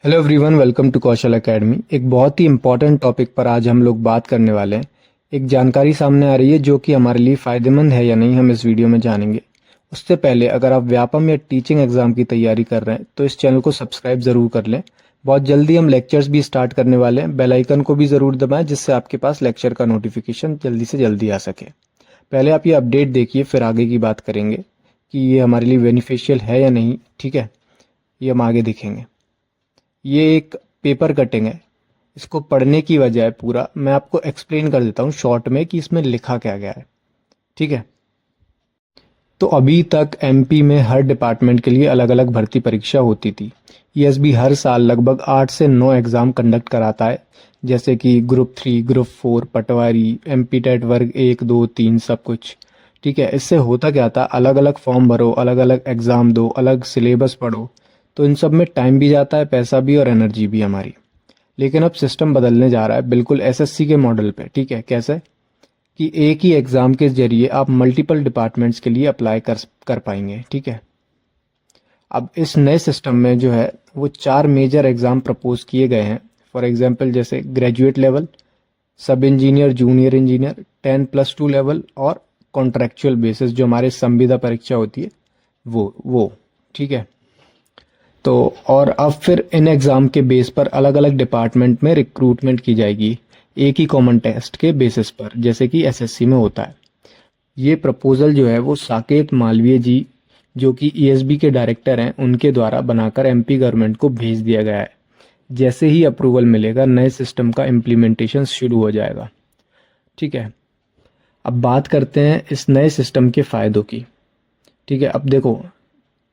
Hello everyone, welcome to Kaushal academy. एक बहुत ही important topic पर आज हम लोग बात करने वाले हैं। एक जानकारी सामने आ रही है जो कि हमारे लिए फ़ायदेमंद है या नहीं, हम इस वीडियो में जानेंगे। उससे पहले अगर आप व्यापम या टीचिंग एग्ज़ाम की तैयारी कर रहे हैं तो इस चैनल को सब्सक्राइब ज़रूर कर लें। बहुत जल्दी हम लेक्चर्स भी स्टार्ट करने वाले हैं। बेल आइकन को भी ज़रूर दबाएं जिससे आपके पास लेक्चर का नोटिफिकेशन जल्दी से जल्दी आ सके। पहले आप ये अपडेट देखिए, फिर आगे की बात करेंगे कि ये हमारे लिए बेनिफिशियल है या नहीं। ठीक है, ये हम आगे देखेंगे। ये एक पेपर कटिंग है। इसको पढ़ने की बजाय पूरा मैं आपको एक्सप्लेन कर देता हूँ शॉर्ट में कि इसमें लिखा क्या गया है। ठीक है, तो अभी तक एमपी में हर डिपार्टमेंट के लिए अलग अलग भर्ती परीक्षा होती थी। ईएसबी हर साल लगभग 8 से 9 एग्ज़ाम कंडक्ट कराता है, जैसे कि ग्रुप 3, ग्रुप 4, पटवारी, एमपी टेट वर्ग 1, 2, 3 सब कुछ। ठीक है, इससे होता क्या था, अलग अलग फॉर्म भरो, अलग अलग एग्ज़ाम दो, अलग सिलेबस पढ़ो, तो इन सब में टाइम भी जाता है, पैसा भी और एनर्जी भी हमारी। लेकिन अब सिस्टम बदलने जा रहा है, बिल्कुल एसएससी के मॉडल पे। ठीक है, कैसे कि एक ही एग्ज़ाम के जरिए आप मल्टीपल डिपार्टमेंट्स के लिए अप्लाई कर पाएंगे। ठीक है, अब इस नए सिस्टम में जो है वो 4 मेजर एग्ज़ाम प्रपोज किए गए हैं। फॉर एग्जांपल जैसे ग्रेजुएट लेवल, सब इंजीनियर, जूनियर इंजीनियर, 10+2 लेवल और कॉन्ट्रैक्चुअल बेसिस जो हमारे संविदा परीक्षा होती है वो। ठीक है, तो और अब फिर इन एग्ज़ाम के बेस पर अलग अलग डिपार्टमेंट में रिक्रूटमेंट की जाएगी, एक ही कॉमन टेस्ट के बेसिस पर, जैसे कि एसएससी में होता है। ये प्रपोजल जो है वो साकेत मालवीय जी, जो कि ईएसबी के डायरेक्टर हैं, उनके द्वारा बनाकर एमपी गवर्नमेंट को भेज दिया गया है। जैसे ही अप्रूवल मिलेगा नए सिस्टम का इम्प्लीमेंटेशन शुरू हो जाएगा। ठीक है, अब बात करते हैं इस नए सिस्टम के फ़ायदों की। ठीक है, अब देखो,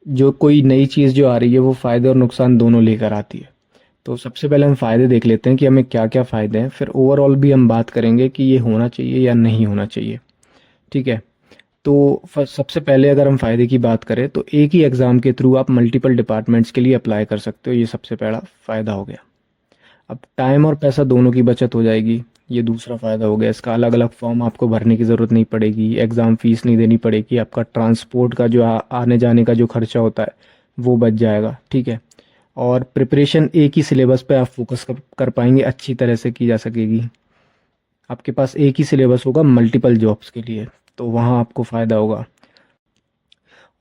जो कोई नई चीज़ जो आ रही है वो फ़ायदे और नुकसान दोनों लेकर आती है। तो सबसे पहले हम फ़ायदे देख लेते हैं कि हमें क्या क्या फ़ायदे हैं, फिर ओवरऑल भी हम बात करेंगे कि ये होना चाहिए या नहीं होना चाहिए। ठीक है, तो सबसे पहले अगर हम फ़ायदे की बात करें तो एक ही एग्ज़ाम के थ्रू आप मल्टीपल डिपार्टमेंट्स के लिए अप्लाई कर सकते हो, ये सबसे पहला फ़ायदा हो गया। अब टाइम और पैसा दोनों की बचत हो जाएगी, ये दूसरा फ़ायदा हो गया। इसका अलग अलग फॉर्म आपको भरने की ज़रूरत नहीं पड़ेगी, एग्ज़ाम फ़ीस नहीं देनी पड़ेगी, आपका ट्रांसपोर्ट का जो आने जाने का जो खर्चा होता है वो बच जाएगा। ठीक है, और प्रिपरेशन एक ही सिलेबस पे आप फोकस कर पाएंगे, अच्छी तरह से की जा सकेगी। आपके पास एक ही सिलेबस होगा मल्टीपल जॉब्स के लिए, तो वहाँ आपको फ़ायदा होगा।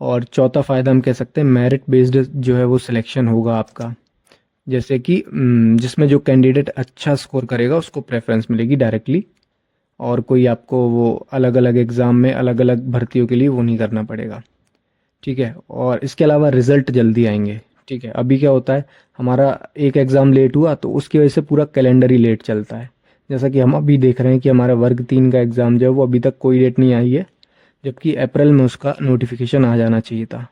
और चौथा फ़ायदा हम कह सकते हैं मेरिट बेस्ड जो है वो सिलेक्शन होगा आपका, जैसे कि जिसमें जो कैंडिडेट अच्छा स्कोर करेगा उसको प्रेफरेंस मिलेगी डायरेक्टली, और कोई आपको वो अलग अलग एग्ज़ाम में अलग अलग भर्तियों के लिए वो नहीं करना पड़ेगा। ठीक है, और इसके अलावा रिजल्ट जल्दी आएंगे। ठीक है, अभी क्या होता है, हमारा एक एग्ज़ाम लेट हुआ तो उसकी वजह से पूरा कैलेंडर ही लेट चलता है। जैसा कि हम अभी देख रहे हैं कि हमारा वर्ग 3 का एग्ज़ाम जो है वो अभी तक कोई डेट नहीं आई है, जबकि अप्रैल में उसका नोटिफिकेशन आ जाना चाहिए था।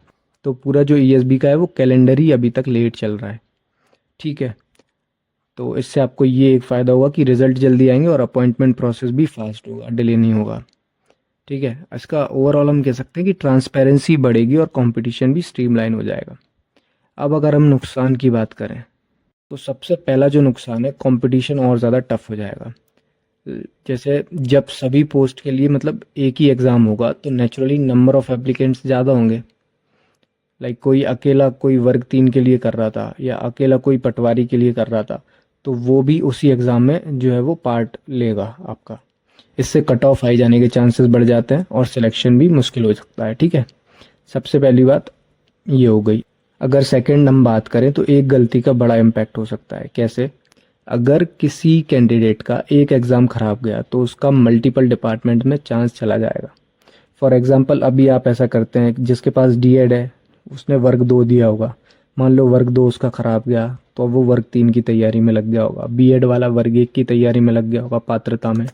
तो पूरा जो ईएसबी का है वो कैलेंडर ही अभी तक लेट चल रहा है। ठीक है, तो इससे आपको ये एक फ़ायदा होगा कि रिजल्ट जल्दी आएंगे और अपॉइंटमेंट प्रोसेस भी फास्ट होगा, डिले नहीं होगा। ठीक है, इसका ओवरऑल हम कह सकते हैं कि ट्रांसपेरेंसी बढ़ेगी और कंपटीशन भी स्ट्रीमलाइन हो जाएगा। अब अगर हम नुकसान की बात करें तो सबसे पहला जो नुकसान है, कंपटीशन और ज़्यादा टफ हो जाएगा। जैसे जब सभी पोस्ट के लिए मतलब एक ही एग्ज़ाम होगा तो नेचुरली नंबर ऑफ़ एप्लीकेंट्स ज़्यादा होंगे। लाइक कोई अकेला कोई वर्ग 3 के लिए कर रहा था या अकेला कोई पटवारी के लिए कर रहा था, तो वो भी उसी एग्ज़ाम में जो है वो पार्ट लेगा आपका। इससे कट ऑफ आई जाने के चांसेस बढ़ जाते हैं और सिलेक्शन भी मुश्किल हो सकता है। ठीक है, सबसे पहली बात ये हो गई। अगर सेकंड हम बात करें तो एक गलती का बड़ा इम्पैक्ट हो सकता है। कैसे, अगर किसी कैंडिडेट का एक एग्ज़ाम ख़राब गया तो उसका मल्टीपल डिपार्टमेंट में चांस चला जाएगा। फॉर एग्ज़ाम्पल अभी आप ऐसा करते हैं, जिसके पास डीएड है उसने वर्ग 2 दिया होगा, मान लो वर्ग 2 उसका ख़राब गया तो अब वो वर्ग 3 की तैयारी में लग गया होगा, बीएड वाला वर्ग 1 की तैयारी में लग गया होगा पात्रता में।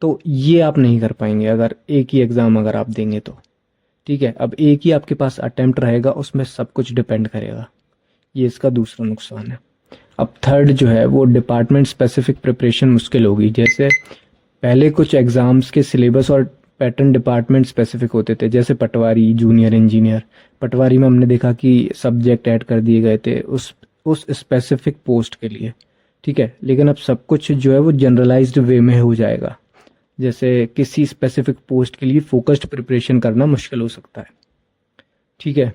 तो ये आप नहीं कर पाएंगे अगर एक ही एग्ज़ाम अगर आप देंगे तो। ठीक है, अब एक ही आपके पास अटेम्प्ट रहेगा, उसमें सब कुछ डिपेंड करेगा, ये इसका दूसरा नुकसान है। अब थर्ड जो है वो डिपार्टमेंट स्पेसिफिक प्रिपरेशन मुश्किल होगी। जैसे पहले कुछ एग्ज़ाम्स के सिलेबस और पैटर्न डिपार्टमेंट स्पेसिफिक होते थे, जैसे पटवारी, जूनियर इंजीनियर। पटवारी में हमने देखा कि सब्जेक्ट ऐड कर दिए गए थे उस स्पेसिफिक पोस्ट के लिए। ठीक है, लेकिन अब सब कुछ जो है वो जनरलाइज्ड वे में हो जाएगा। जैसे किसी स्पेसिफिक पोस्ट के लिए फोकस्ड प्रिपरेशन करना मुश्किल हो सकता है। ठीक है,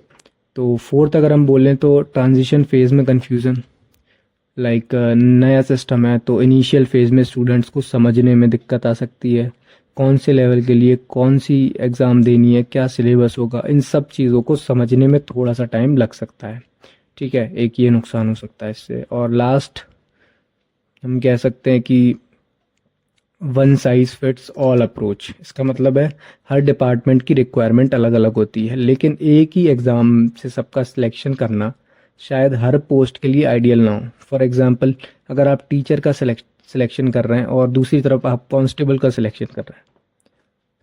तो फोर्थ अगर हम बोलें तो ट्रांजिशन फेज़ में कन्फ्यूज़न। लाइक नया सिस्टम है तो इनिशियल फेज में स्टूडेंट्स को समझने में दिक्कत आ सकती है, कौन से लेवल के लिए कौन सी एग्ज़ाम देनी है, क्या सिलेबस होगा, इन सब चीज़ों को समझने में थोड़ा सा टाइम लग सकता है। ठीक है, एक ये नुकसान हो सकता है इससे। और लास्ट हम कह सकते हैं कि one size fits all approach. इसका मतलब है हर डिपार्टमेंट की रिक्वायरमेंट अलग अलग होती है, लेकिन एक ही एग्ज़ाम से सबका सिलेक्शन करना शायद हर पोस्ट के लिए आइडियल ना हो। फॉर एग्ज़ाम्पल, अगर आप टीचर का सिलेक्शन कर रहे हैं और दूसरी तरफ आप कांस्टेबल का सिलेक्शन कर रहे हैं,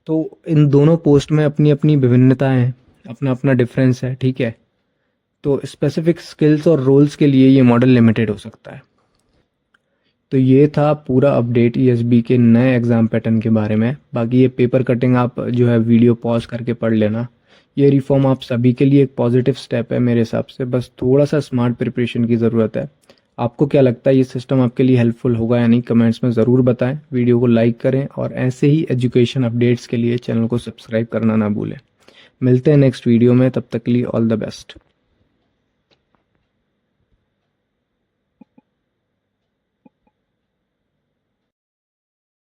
तो इन दोनों पोस्ट में अपनी अपनी विभिन्नताएं हैं, अपना अपना डिफरेंस है। ठीक है, तो स्पेसिफिक स्किल्स और रोल्स के लिए ये मॉडल लिमिटेड हो सकता है। तो ये था पूरा अपडेट ईएसबी के नए एग्ज़ाम पैटर्न के बारे में। बाकी ये पेपर कटिंग आप जो है वीडियो पॉज करके पढ़ लेना। ये रिफॉर्म आप सभी के लिए एक पॉजिटिव स्टेप है मेरे हिसाब से, बस थोड़ा सा स्मार्ट प्रिपरेशन की ज़रूरत है। आपको क्या लगता है, ये सिस्टम आपके लिए हेल्पफुल होगा या नहीं? कमेंट्स में ज़रूर बताएं। वीडियो को लाइक करें और ऐसे ही एजुकेशन अपडेट्स के लिए चैनल को सब्सक्राइब करना ना भूलें। मिलते हैं नेक्स्ट वीडियो में, तब तक के लिए ऑल द बेस्ट।